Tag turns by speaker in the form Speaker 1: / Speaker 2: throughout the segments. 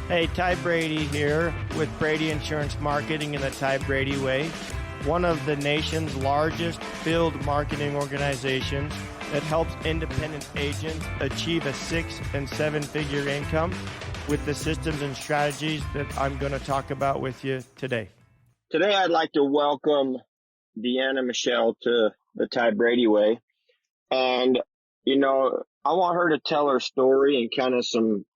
Speaker 1: Hey, Ty Brady here with Brady Insurance Marketing in the Ty Brady Way, one of the nation's largest field marketing organizations that helps independent agents achieve a 6- and 7-figure income with the systems and strategies that I'm going to talk about with you today.
Speaker 2: Today, I'd like to welcome Deanna Michelle to the Ty Brady Way. And, I want her to tell her story and kind of some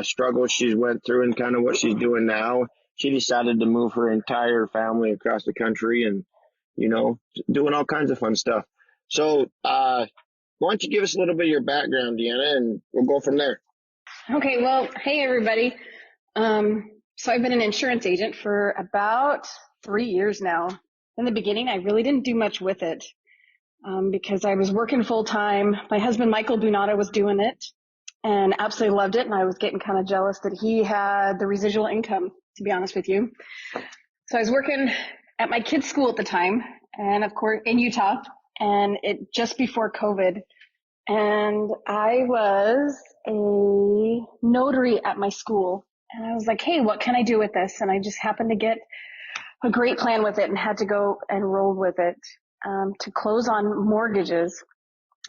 Speaker 2: struggles she's went through and kind of what she's doing now. She decided to move her entire family across the country and, doing all kinds of fun stuff. So, why don't you give us a little bit of your background, Deanna, and we'll go from there.
Speaker 3: Okay, well, hey, everybody. So I've been an insurance agent for about 3 years now. In the beginning, I really didn't do much with it because I was working full time. My husband, Michael Bunata, was doing it and absolutely loved it. And I was getting kind of jealous that he had the residual income, to be honest with you. So I was working at my kid's school at the time, and of course in Utah, and it just before COVID. And I was a notary at my school. And I was like, hey, what can I do with this? And I just happened to get a great plan with it and had to go and roll with it to close on mortgages.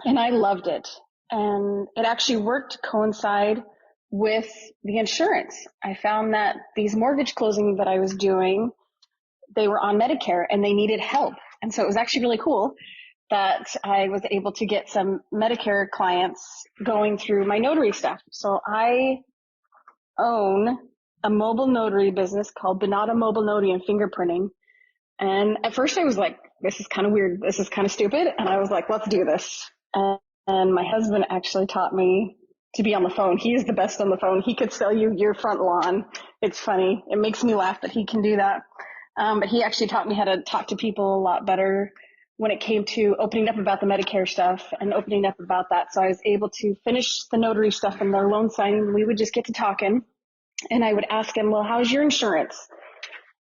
Speaker 3: And I loved it. And it actually worked to coincide with the insurance. I found that these mortgage closings that I was doing, they were on Medicare and they needed help. And so it was actually really cool that I was able to get some Medicare clients going through my notary stuff. So I own a mobile notary business called Bunata Mobile Notary and Fingerprinting. And at first I was like, this is kind of weird. This is kind of stupid. And I was like, let's do this. And my husband actually taught me to be on the phone. He is the best on the phone. He could sell you your front lawn. It's funny. It makes me laugh that he can do that. But he actually taught me how to talk to people a lot better when it came to opening up about the Medicare stuff and opening up about that. So I was able to finish the notary stuff and their loan signing. We would just get to talking and I would ask him, well, how's your insurance?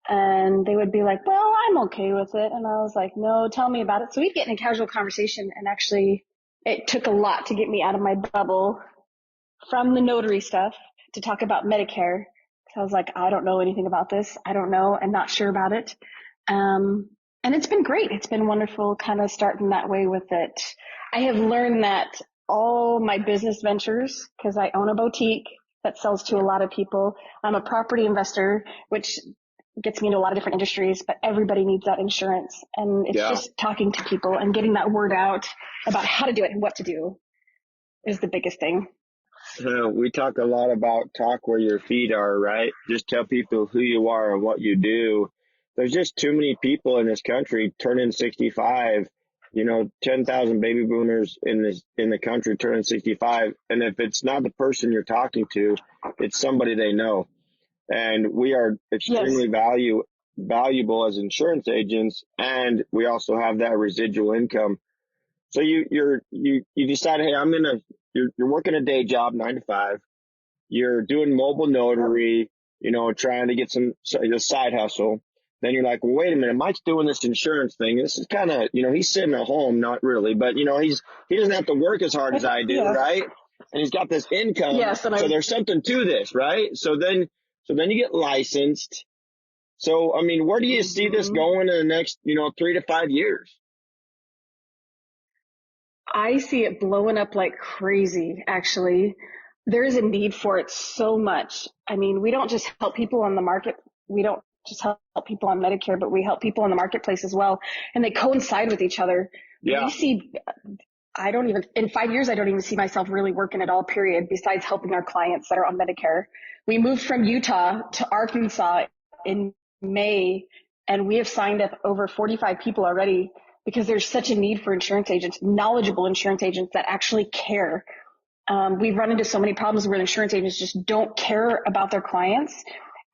Speaker 3: And they would be like, well, I'm okay with it. And I was like, no, tell me about it. So we'd get in a casual conversation, and actually it took a lot to get me out of my bubble from the notary stuff to talk about Medicare. So I was like, I don't know anything about this. I don't know. I'm not sure about it. And it's been great. It's been wonderful kind of starting that way with it. I have learned that all my business ventures, because I own a boutique that sells to a lot of people. I'm a property investor, which gets me into a lot of different industries, but everybody needs that insurance. And it's just talking to people and getting that word out about how to do it and what to do is the biggest thing.
Speaker 2: We talk a lot about talk where your feet are, right? Just tell people who you are and what you do. There's just too many people in this country turning 65, 10,000 baby boomers in the country turning 65. And if it's not the person you're talking to, it's somebody they know. And we are extremely valuable as insurance agents. And we also have that residual income. So you decide, hey, you're working a day job, 9 to 5. You're doing mobile notary, trying to get some side hustle. Then you're like, well, wait a minute, Mike's doing this insurance thing. This is kind of, he's sitting at home, not really, but he doesn't have to work as hard as I do, right? And he's got this income. Yes, so there's something to this, right? So then you get licensed. So, where do you see this going in the next, 3 to 5 years?
Speaker 3: I see it blowing up like crazy, actually. There is a need for it so much. We don't just help people on the market. We don't just help people on Medicare, but we help people in the marketplace as well. And they coincide with each other. Yeah. In 5 years, I don't even see myself really working at all, period, besides helping our clients that are on Medicare. We moved from Utah to Arkansas in May, and we have signed up over 45 people already because there's such a need for insurance agents, knowledgeable insurance agents that actually care. We've run into so many problems where insurance agents just don't care about their clients.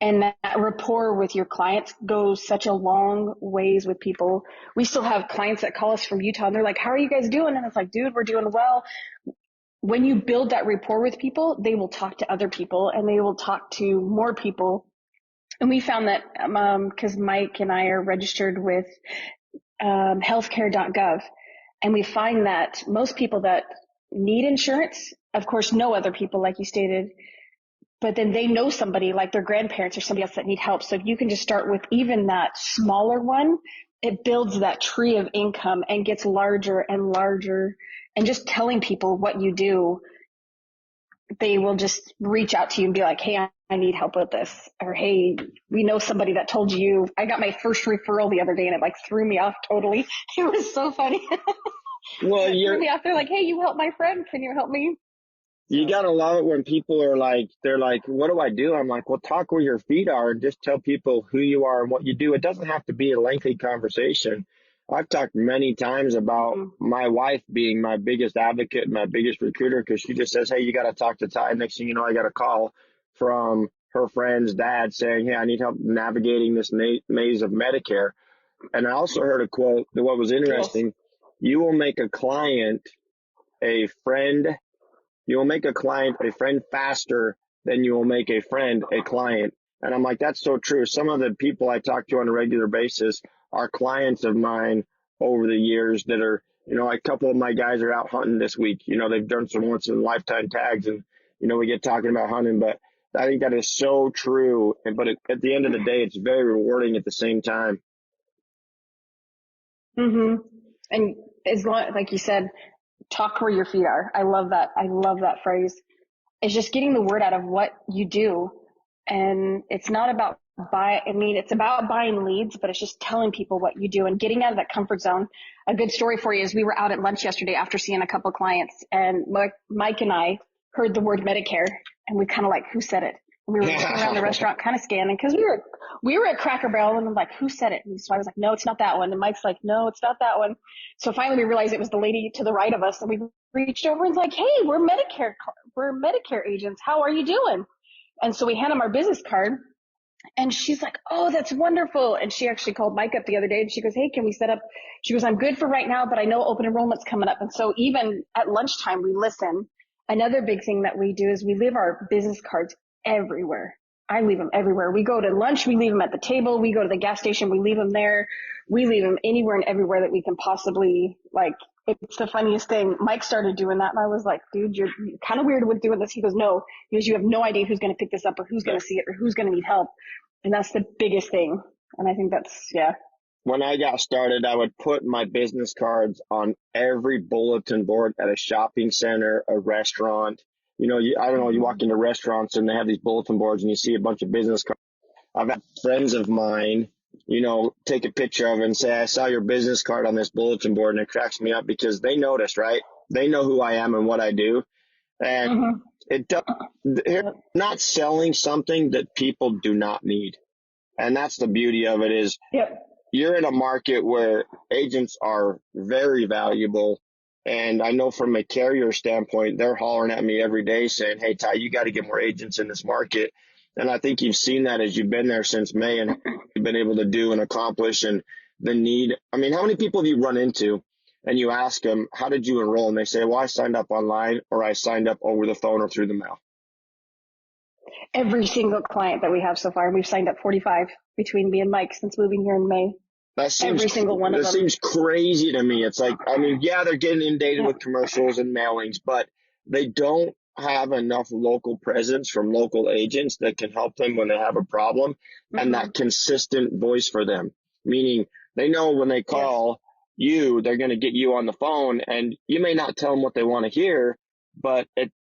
Speaker 3: And that rapport with your clients goes such a long ways with people. We still have clients that call us from Utah and they're like, how are you guys doing? And it's like, dude, we're doing well. When you build that rapport with people, they will talk to other people and they will talk to more people. And we found that, cause Mike and I are registered with, healthcare.gov. And we find that most people that need insurance, of course, know other people, like you stated, but then they know somebody like their grandparents or somebody else that need help. So if you can just start with even that smaller one, it builds that tree of income and gets larger and larger. And just telling people what you do, they will just reach out to you and be like, hey, I need help with this. Or, hey, we know somebody that told you. I got my first referral the other day and it like threw me off totally. It was so funny.
Speaker 2: Well,
Speaker 3: It threw me off. They're like, hey, you help my friend. Can you help me?
Speaker 2: you gotta love it when people are like, they're like, what do I do? I'm like, well, talk where your feet are and just tell people who you are and what you do. It doesn't have to be a lengthy conversation. I've talked many times about my wife being my biggest advocate, my biggest recruiter, because she just says, hey, you got to talk to Ty. Next thing you know, I got a call from her friend's dad saying, hey, I need help navigating this maze of Medicare. And I also heard a quote that what was interesting, you will make a client a friend. You will make a client a friend faster than you will make a friend a client. And I'm like, that's so true. Some of the people I talk to on a regular basis are clients of mine over the years that are, a couple of my guys are out hunting this week. They've done some once in a lifetime tags and, we get talking about hunting, but I think that is so true. But at the end of the day, it's very rewarding at the same time.
Speaker 3: And as long, like you said, talk where your feet are. I love that. I love that phrase. It's just getting the word out of what you do. And it's not about it's about buying leads, but it's just telling people what you do and getting out of that comfort zone. A good story for you is we were out at lunch yesterday after seeing a couple of clients, and Mike and I heard the word Medicare, and we kind of like, who said it? And we were looking around the restaurant kind of scanning because we were at Cracker Barrel, and I'm like, who said it? And so I was like, no, it's not that one. And Mike's like, no, it's not that one. So finally we realized it was the lady to the right of us, and we reached over and was like, hey, we're Medicare agents. How are you doing? And so we hand them our business card, and she's like, oh, that's wonderful. And she actually called Mike up the other day, and she goes, hey, can we set up? She goes, I'm good for right now, but I know open enrollment's coming up. And so even at lunchtime, we listen. Another big thing that we do is we leave our business cards everywhere. I leave them everywhere. We go to lunch, we leave them at the table. We go to the gas station, we leave them there. We leave them anywhere and everywhere that we can possibly, like, it's the funniest thing. Mike started doing that, and I was like, dude, you're kind of weird with doing this. He goes, no, because you have no idea who's going to pick this up or who's going to see it or who's going to need help. And that's the biggest thing. And I think that's, yeah.
Speaker 2: When I got started, I would put my business cards on every bulletin board at a shopping center, a restaurant. I don't know, you walk into restaurants and they have these bulletin boards and you see a bunch of business cards. I've had friends of mine, take a picture of it and say, I saw your business card on this bulletin board, and it cracks me up because they noticed, right? They know who I am and what I do. And they're not selling something that people do not need. And that's the beauty of it is you're in a market where agents are very valuable. And I know from a carrier standpoint, they're hollering at me every day saying, hey, Ty, you got to get more agents in this market. And I think you've seen that as you've been there since May and you've been able to do and accomplish and the need. I mean, how many people have you run into and you ask them, how did you enroll? And they say, well, I signed up online or I signed up over the phone or through the mail.
Speaker 3: Every single client that we have so far, we've signed up 45 between me and Mike since moving here in May. Every single one of them.
Speaker 2: That seems crazy to me. It's like, I mean, yeah, they're getting inundated with commercials and mailings, but they don't have enough local presence from local agents that can help them when they have a problem and that consistent voice for them. Meaning they know when they call you, they're going to get you on the phone, and you may not tell them what they want to hear, but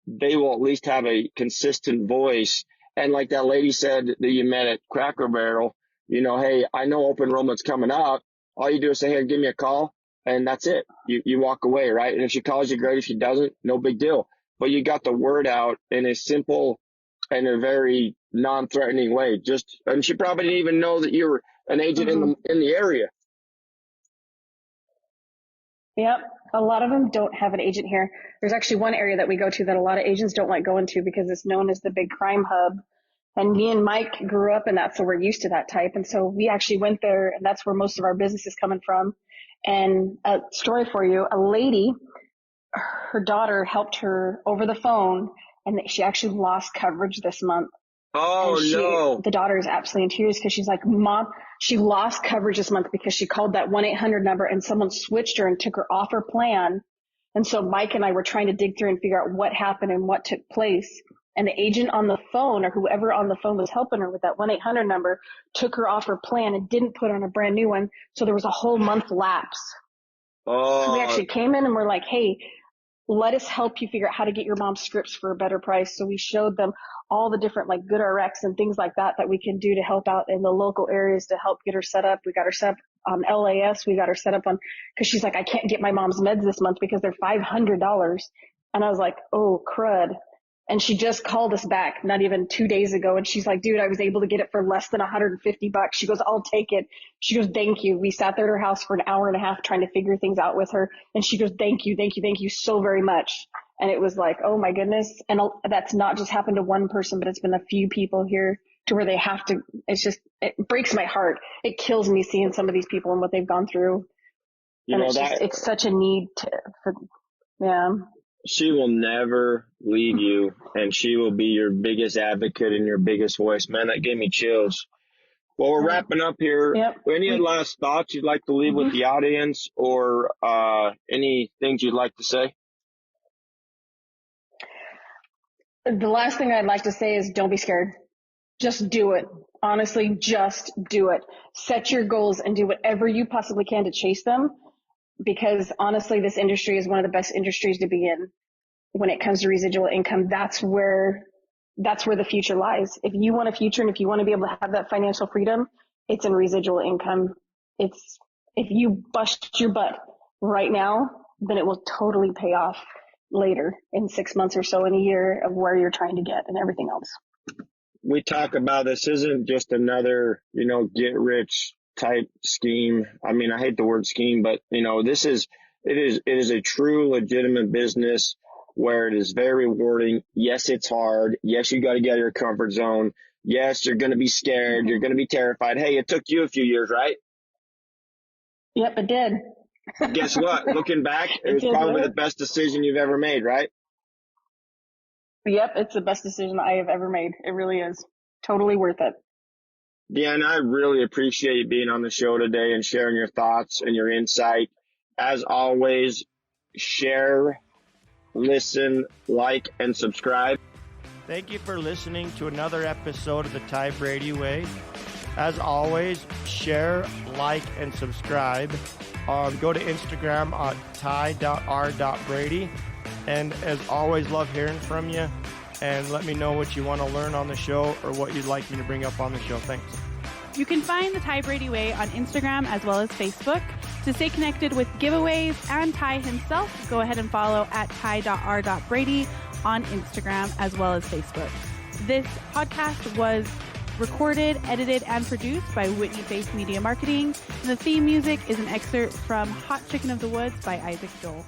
Speaker 2: they will at least have a consistent voice. And like that lady said that you met at Cracker Barrel, hey, I know open enrollment's coming up. All you do is say, hey, give me a call, and that's it. You walk away, right? And if she calls you, great. If she doesn't, no big deal. But you got the word out in a simple and a very non-threatening way. And she probably didn't even know that you were an agent in the area.
Speaker 3: Yep. A lot of them don't have an agent here. There's actually one area that we go to that a lot of agents don't like going to because it's known as the big crime hub. And me and Mike grew up in that, so we're used to that type. And so we actually went there, and that's where most of our business is coming from. And a story for you, a lady, her daughter helped her over the phone, and she actually lost coverage this month.
Speaker 2: Oh, no.
Speaker 3: The daughter is absolutely in tears because she's like, Mom, she lost coverage this month because she called that 1-800 number and someone switched her and took her off her plan. And so Mike and I were trying to dig through and figure out what happened and what took place. And the agent on the phone or whoever on the phone was helping her with that 1-800 number took her off her plan and didn't put on a brand new one. So there was a whole month lapse.
Speaker 2: Oh,
Speaker 3: So we actually came in and we're like, hey, let us help you figure out how to get your mom scripts for a better price. So we showed them all the different like GoodRx and things like that we can do to help out in the local areas to help get her set up. We got her set up on LAS. We got her set up on, cause she's like, I can't get my mom's meds this month because they're $500. And I was like, oh crud. And she just called us back not even 2 days ago. And she's like, dude, I was able to get it for less than $150. She goes, I'll take it. She goes, thank you. We sat there at her house for an hour and a half trying to figure things out with her. And she goes, thank you so very much. And it was like, oh my goodness. And that's not just happened to one person, but it's been a few people here to where they have to, it breaks my heart. It kills me seeing some of these people and what they've gone through. It's such a need yeah.
Speaker 2: She will never leave you, and she will be your biggest advocate and your biggest voice. Man, that gave me chills. Well, we're wrapping up here.
Speaker 3: Yep.
Speaker 2: Any last thoughts you'd like to leave with the audience, or any things you'd like to say?
Speaker 3: The last thing I'd like to say is don't be scared. Just do it. Honestly, just do it. Set your goals and do whatever you possibly can to chase them. Because honestly, this industry is one of the best industries to be in when it comes to residual income. That's where the future lies. If you want a future and if you want to be able to have that financial freedom, it's in residual income. If you bust your butt right now, then it will totally pay off later in 6 months or so, in a year of where you're trying to get and everything else.
Speaker 2: We talk about this isn't just another, get rich type scheme. I mean, I hate the word scheme, but it is a true legitimate business where it is very rewarding. Yes, it's hard. Yes, you got to get out of your comfort zone. Yes, you're going to be scared. You're going to be terrified. Hey, it took you a few years, right?
Speaker 3: Yep, it did.
Speaker 2: Guess what? Looking back, it was probably the best decision you've ever made, right?
Speaker 3: Yep, it's the best decision I have ever made. It really is. Totally worth it.
Speaker 2: Deanna, I really appreciate you being on the show today and sharing your thoughts and your insight. As always, share, listen, like, and subscribe.
Speaker 1: Thank you for listening to another episode of the Ty Brady Way. As always, share, like, and subscribe. Go to Instagram at ty.r.brady. And as always, love hearing from you. And let me know what you want to learn on the show or what you'd like me to bring up on the show. Thanks.
Speaker 4: You can find the Ty Brady Way on Instagram as well as Facebook. To stay connected with giveaways and Ty himself, go ahead and follow at ty.r.brady on Instagram as well as Facebook. This podcast was recorded, edited, and produced by Whitney Face Media Marketing. And the theme music is an excerpt from Hot Chicken of the Woods by Isaac Joel.